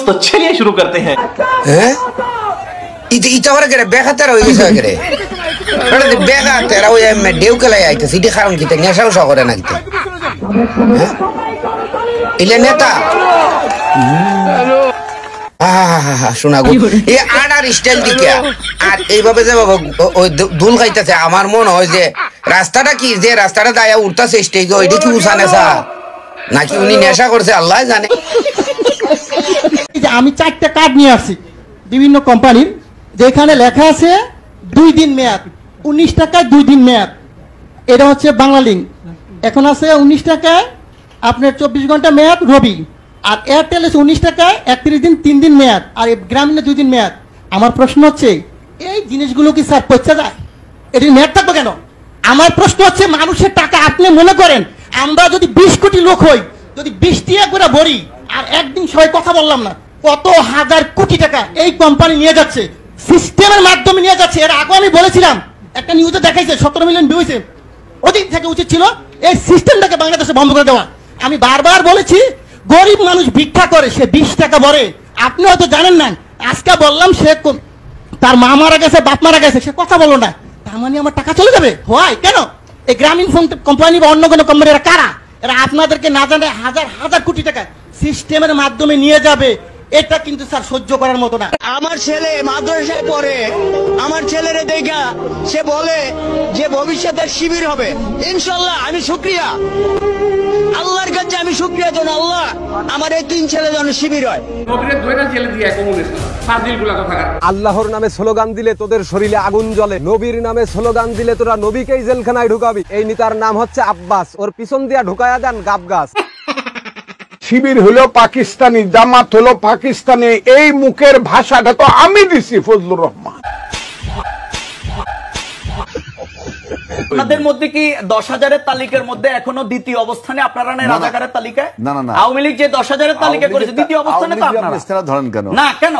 दोस्तों चलिए शुरू करते हैं। ইতাওয়ার করে বেখাতার হয়ে গেছে করে বড় বেখাতার ওই মে দেউকলাই আইতে সিডি খারম কিতে নেশাও শহরে না কিতে ইলে নেতা শোনা গো এই আডার স্টাইল দিকে আর এইভাবে যে বাবা ওই দুল খাইতেছে আমার মনে হয় যে রাস্তাটা কি যে রাস্তাটা দায়া উঠতাছে স্টেজে ওইটা কি উসানে সা নাকি উনি নেশা করছে আল্লাহ জানে। আমি 4টা কার্ড নিয়ে আসছি বিভিন্ন কোম্পানির, যেখানে লেখা আছে 2 দিন মেয়াদ, 19 টাকায় 2 দিন মেয়াদ। এটা হচ্ছে বাংলা লিঙ্ক। এখন আছে 19 টাকায় আপনার 24 ঘন্টা মেয়াদ রবি, আর এয়ারটেল আছে 19 টাকায় 31 দিন 3 দিন মেয়াদ, আর গ্রামীণে 2 দিন মেয়াদ। আমার প্রশ্ন হচ্ছে এই জিনিসগুলো কি স্যার পয়সা যায়? এটি মেয়াদ থাকবে কেন? আমার প্রশ্ন হচ্ছে মানুষের টাকা আপনি মনে করেন আমরা যদি 20 কোটি লোক হই, যদি 20 টাকা করে ভরি আর একদিন সবাই কথা বললাম না, কত হাজার কোটি টাকা এই কোম্পানি নিয়ে যাচ্ছে, সিস্টেমের মাধ্যমে নিয়ে যাচ্ছে। এর আগে আমি বলেছিলাম, একটা নিউজে দেখাইছে 17 মিলিয়ন ভিউ হয়েছে। ওদিন থেকে উচিত ছিল এই সিস্টেমটাকে বাংলাদেশে বন্ধ করে দেওয়া। আমি বারবার বলেছি গরিব মানুষ ভিক্ষা করে, সে 20 টাকা ভরে। আপনি হয়তো জানেন না, আজকে বললাম সে তার মা মারা গেছে, বাপ মারা গেছে, সে কথা বললো না, তার মানে আমার টাকা চলে যাবে? হয় কেন? এই গ্রামীণ ফোন কোম্পানি বা অন্য কোনো কোম্পানি এরা কারা? এরা আপনাদেরকে না জানে হাজার হাজার কোটি টাকা সিস্টেমের মাধ্যমে নিয়ে যাবে। এটা কিন্তু স্যার সহ্য করার মতো না। আমার ছেলে মাদ্রাসায় পড়ে, আমার ছেলেরে দেখা সে বলে যে ভবিষ্যতের শিবির হবে। ইনশাল্লাহ আমি শুকরিয়া আল্লাহর কাছে, আমি শুকরিয়া জানাই আল্লাহ আমার এই 3 ছেলে যেন শিবির হয়। আল্লাহর নামে স্লোগান দিলে তোদের শরীরে আগুন জ্বলে, নবীর নামে স্লোগান দিলে তোরা নবীকেই জেলখানায় ঢুকাবি। এই নেতার নাম হচ্ছে আব্বাস, ওর পিছন দিয়া ঢুকায়া দেন গাব গাছ। শিবির হলো পাকিস্তানি, জামাত হলো পাকিস্তানি, এই মুখের ভাষাটা তো আমি দিছি ফজলুর রহমান। আপনাদের মধ্যে কি 10,000-এর তালিকার মধ্যে এখনো দ্বিতীয় অবস্থানে আপনারা নাই? রাজাকারের তালিকায় না। আওয়ামী লীগ যে 10,000-এর তালিকা করেছে দ্বিতীয় অবস্থানে তো আপনারা ধরেন কেন? না কেন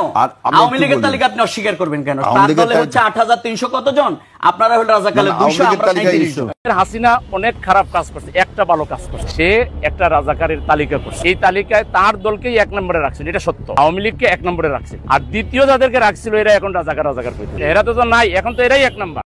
আওয়ামী লীগের তালিকা আপনি অস্বীকার করবেন কেন? তার দলে হচ্ছে 8,300 কতজন, আপনারা হলো রাজাকারের 200, আমরা 3700। হাসিনা অনেক খারাপ কাজ করছে, একটা ভালো কাজ করছে, সে একটা রাজাকারের তালিকা করছে। এই তালিকায় তার দলকেই 1 নম্বরে রাখছিল, এটা সত্য। আওয়ামী লীগকে 1 নম্বরে রাখছে, আর দ্বিতীয় যাদেরকে রাখছিল এরা এখন রাজাকার করছে। এরা তো নাই, এখন তো এরাই 1 নম্বর।